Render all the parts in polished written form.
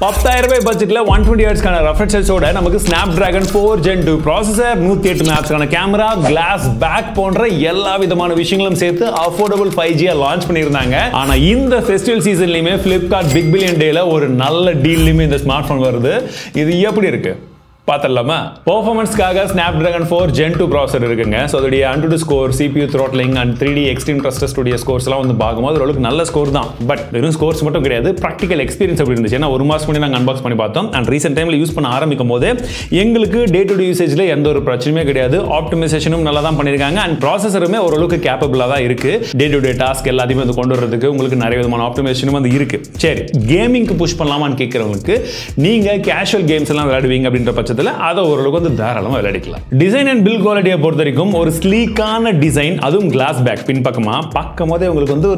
10,000 பட்ஜெட்ல 120 Hz கான refresh ஓட நமக்கு Snapdragon 4 Gen 2 ப்ராசஸர் 108 மெகாபிக்சல் கான கேமரா கிளாஸ் பேக் போன்ற எல்லா விதமான விஷயங்களும் சேர்த்து அஃபோர்டபிள் 5G லான்ச் பண்ணிருந்தாங்க. ஆனா இந்த ஃபெஸ்டிவல் சீசன்லயுமே Flipkart Big Billion Dayல ஒரு நல்ல டீல்லயுமே இந்த ஸ்மார்ட் போன் வருது. இது எப்படி இருக்கு பார்த்தலாமா? பெர்ஃபார்மன்ஸ்க்காக Snapdragon 4 Gen 2 ப்ராசஸர் இருக்குங்க. சோ அதோட AnTuTu score, CPU throttling and 3D extreme trusted studio ஸ்கோர்ஸ்லாம் வந்து பாக்கும்போது ஓரளவுக்கு நல்ல ஸ்கோர் தான். பட் வெறும் ஸ்கோர்ஸ் மட்டும் கிடையாது, பிராக்டிகல் எக்ஸ்பீரியன்ஸ் அப்படி இருந்துச்சு. ஏன்னா ஒரு மாசம் முன்னாடி நாங்க அன்பாக்ஸ் பண்ணி பார்த்தோம். அண்ட் ரீசென்ட் டைம்ல யூஸ் பண்ண ஆரம்பிக்கும் போது எங்களுக்கு டே டு டே யூசேஜ்ல எந்த ஒரு பிரச்சனையுமே கிடையாது. ஆப்டிமைசேஷனும் நல்லா தான் பண்ணிருக்காங்க. அண்ட் ப்ராசஸருமே ஓரளவுக்கு கேப்பபிளா தான் இருக்கு. டே டு டே டாஸ்க் எல்லாத்தையுமே வந்து கொண்டு வரதுக்கு உங்களுக்கு நிறைய விதமான ஆப்டிமைசேஷனும் வந்து இருக்கு. சரி, கேமிங்க்கு புஷ் பண்ணலாமான்னு கேட்கறவங்களுக்கு நீங்க கேஷுவல் கேம்ஸ் எல்லாம் விளையாடுவீங்க அப்படின்ற பட்சத்தில் அதை ஓரளவுக்கு வந்து தாராளமா விளையாடிக்கலாம். டிசைன் அண்ட் பில்ட் குவாலிட்டியை பொறுத்த வரைக்கும் ஒரு ஸ்லீக்கான டிசைன், அதுவும் கிளாஸ் பேக் பின்பக்கமா பார்க்கும் போதே உங்களுக்கு வந்து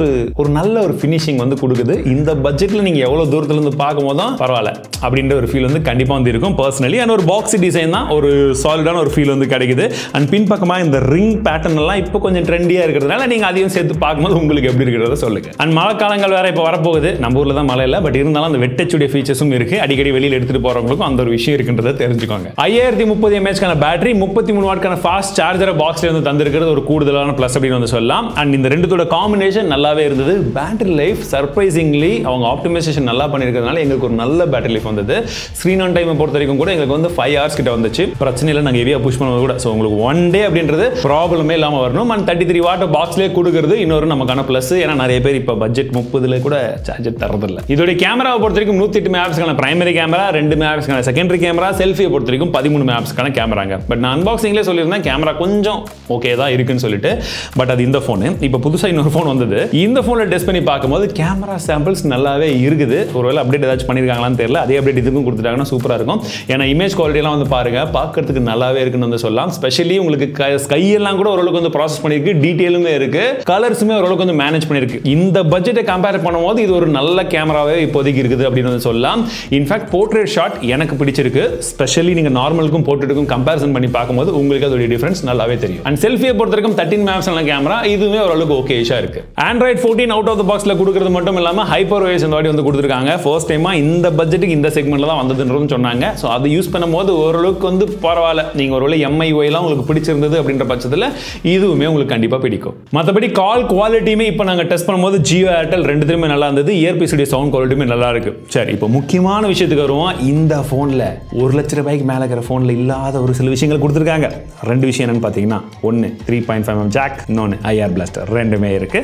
ஒரு நல்ல ஒரு ஃபினிஷிங் வந்து கொடுக்குது. இந்த பட்ஜெட்ல நீங்க எவ்வளவு தூரத்துல இருந்து பார்க்கும் போதும் பரவாயில்ல அப்படின்ற ஒரு ஃபீல் வந்து கண்டிப்பா வந்து இருக்கும் பர்சனலி. அண்ட் ஒரு பாக்ஸி டிசைன் தான், ஒரு சாலிடான ஒரு ஃபீல் வந்து கிடைக்குது. அண்ட் பின்பக்கமா இந்த ரிங் பேட்டர்ன் எல்லாம் இப்போ கொஞ்சம் ட்ரெண்டியா இருக்கிறதுனால நீங்க அதையும் சேர்த்து பார்க்கும்போது உங்களுக்கு எப்படி இருக்கிறத சொல்லுங்க. அண்ட் மழை காலங்கள் வேற இப்போ வரப்போகுது. நம்ம ஊர்ல தான் மழை இல்லை, பட் இருந்தாலும் அந்த வெட்டச்சுடைய ஃபீச்சர்ஸும் இருக்கு. அடிக்கடி வெளியில் எடுத்துட்டு போறவங்களுக்கும் அந்த ஒரு விஷயம் இருக்குன்றதை தெரிஞ்சுக்கோங்க. 5030 mAh கான பேட்டரி, 33 வாட் கான ஃபாஸ்ட் சார்ஜரை பாக்ஸ்ல வந்து தந்திருக்கிறது ஒரு கூடுதலான பிளஸ் அப்படின்னு வந்து சொல்லலாம். அண்ட் இந்த ரெண்டுத்தோட காம்பினேஷன் நல்லாவே இருந்தது. பேட்டரி லைஃப் சர்ப்ரைசிங்லி அவங்க ஆப்டிமைசேஷன் நல்லா பண்ணிருக்கிறதுனால எங்களுக்கு ஒரு நல்ல பேட்டரி லைஃப் வந்தது. ஸ்கிரீன் ஆன் டைமை பொறுத்த வரைக்கும் கூட எங்களுக்கு வந்து 5 hours கிட்ட வந்துச்சு. பிரச்சனை இல்லை, நாங்கள் ஹெவியா புஷ் பண்ணுவது கூட. ஸோ உங்களுக்கு ஒன் டே அப்படின்றது ப்ராப்ளமே இல்லாமல் வரணும். அண்ட் 33 வாட் பாக்ஸ்லேயே கொடுக்குறது இன்னொரு நமக்கான பிளஸ். ஏன்னா நிறைய பேர் இப்போ பட்ஜெட் 30 கூட சார்ஜர் தரதில்லை. இதோட கேமராவை பொறுத்த வரைக்கும் 108 megapixel primary camera, 2 megapixel secondary camera, செல்ஃபியை பொறுத்த வரைக்கும் 13 மெகாபிக்சல் கேமராங்க. பட் நான் அன்பாக்சிங்லேயே சொல்லியிருந்தேன் கேமரா கொஞ்சம் ஓகே தான் இருக்குன்னு சொல்லிட்டு. பட் அது இந்த ஃபோனு. இப்போ புதுசாக இன்னொரு ஃபோன் வந்தது. இந்த ஃபோனில் டெஸ்ட் பண்ணி பார்க்கும்போது கேமரா சாம்பிள்ஸ் நல்லாவே இருக்குது. ஒருவேளை அப்டேட் ஏதாச்சும் பண்ணியிருக்காங்களான்னு தெரியல. அதே அப்டேட் இதுக்கும் கொடுத்துட்டாங்கன்னா சூப்பராக இருக்கும். ஏன்னா இமேஜ் குவாலிட்டியெல்லாம் வந்து பாருங்க, பார்க்கறதுக்கு நல்லாவே இருக்குன்னு வந்து சொல்லலாம். ஸ்பெஷலி உங்களுக்கு ஸ்கை எல்லாம் கூட ஓரளவுக்கு வந்து ப்ராசஸ் பண்ணியிருக்கு, டீட்டெயிலுமே இருக்கு, கலர்ஸுமே ஓரளவுக்கு வந்து மேனேஜ் பண்ணியிருக்கு. இந்த பட்ஜெட்டை கம்பேர் பண்ணும்போது இது ஒரு நல்ல கேமராவே இப்போதைக்கு இருக்குது அப்படின்னு வந்து சொல்லலாம். இன்ஃபேக்ட் போர்ட்ரேட் ஷாட் எனக்கு பிடிச்சிருக்கு. ஸ்பெஷலி நீங்க நார்மலுக்கும் போர்ட்ரேட்டுக்கும் கம்பேரிசன் பண்ணி பார்க்கும்போது உங்களுக்கு அதோட டிஃபரன்ஸ் நல்லாவே தெரியும். அண்ட் செல்ஃபியை பொறுத்தவரைக்கும் 13 மெகாபிக்சல் கேமரா, இதுவுமே ஓரளவுக்கு ஓகேஷா இருக்கு. Android 14 அவுட் ஆஃப் தி பாக்ஸ்ல கொடுக்கிறது மட்டும் இல்லாம ஹைப்பர் OS இந்த வாட்டி வந்து கொடுத்திருக்காங்க. ஃபர்ஸ்ட் டைமா இந்த பட்ஜெட்டுக்கு இந்த செக்மெண்ட்ல தான் வந்ததுன்னு சொன்னாங்க. சோ அதை யூஸ் பண்ணும்போது ஓரளவுக்கு வந்து பரவாயில்ல. நீங்க ஒருவேளை MIUI எல்லாம் உங்களுக்கு பிடிச்சிருந்தது அப்படின்ற பட்சத்தில் இதுவுமே உங்களுக்கு கண்டிப்பா பிடிக்கும். மற்றபடி கால் குவாலிட்டியுமே இப்போ நாங்க டெஸ்ட் பண்ணும்போது Jio Airtel ரெண்டுத்துலயுமே நல்லா இருந்தது. இயர்பீஸ் உடைய சவுண்ட் குவாலிட்டியுமே நல்லா இருக்கு. சரி, இப்போ முக்கியமான விஷயத்துக்கு வருவோம். இந்த போன்ல 1 லட்ச ரூபாய்க்கு மேல இருக்கிற போன்ல இல்லாத ஒரு சில விஷயங்கள் கொடுத்திருக்காங்க. ரெண்டு விஷயம் என்னன்னு பாத்தீங்கன்னா, ஒன்னு 3.5mm ஜாக், இன்னொன்னு IR blaster, ரெண்டுமே இருக்கு.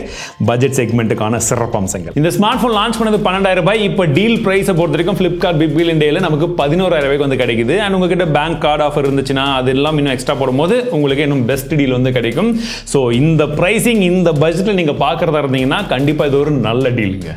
பட்ஜெட் செக்மெண்ட்டுக்கான சிறப்பு அம்சங்கள். இந்த ஸ்மார்ட் போன் லான்ச் பண்ணது 12,000 ரூபாய். இப்போ டீல் பிரைஸ் பொறுத்த வரைக்கும் Flipkart Big Billion Dayல நமக்கு 11,000 ரூபாய்க்கு வந்து கிடைக்குது. அண்ட் உங்ககிட்ட பேங்க் கார்டு ஆஃபர் இருந்துச்சுன்னா அதெல்லாம் இன்னும் எக்ஸ்ட்ரா போடும்போது உங்களுக்கு இன்னும் பெஸ்ட் டீல் வந்து கிடைக்கும். ஸோ இந்த பிரைசிங் இந்த பட்ஜெட்ல நீங்க பாக்குறதா இருந்தீங்கன்னா கண்டிப்பா இது ஒரு நல்ல டீலுங்க.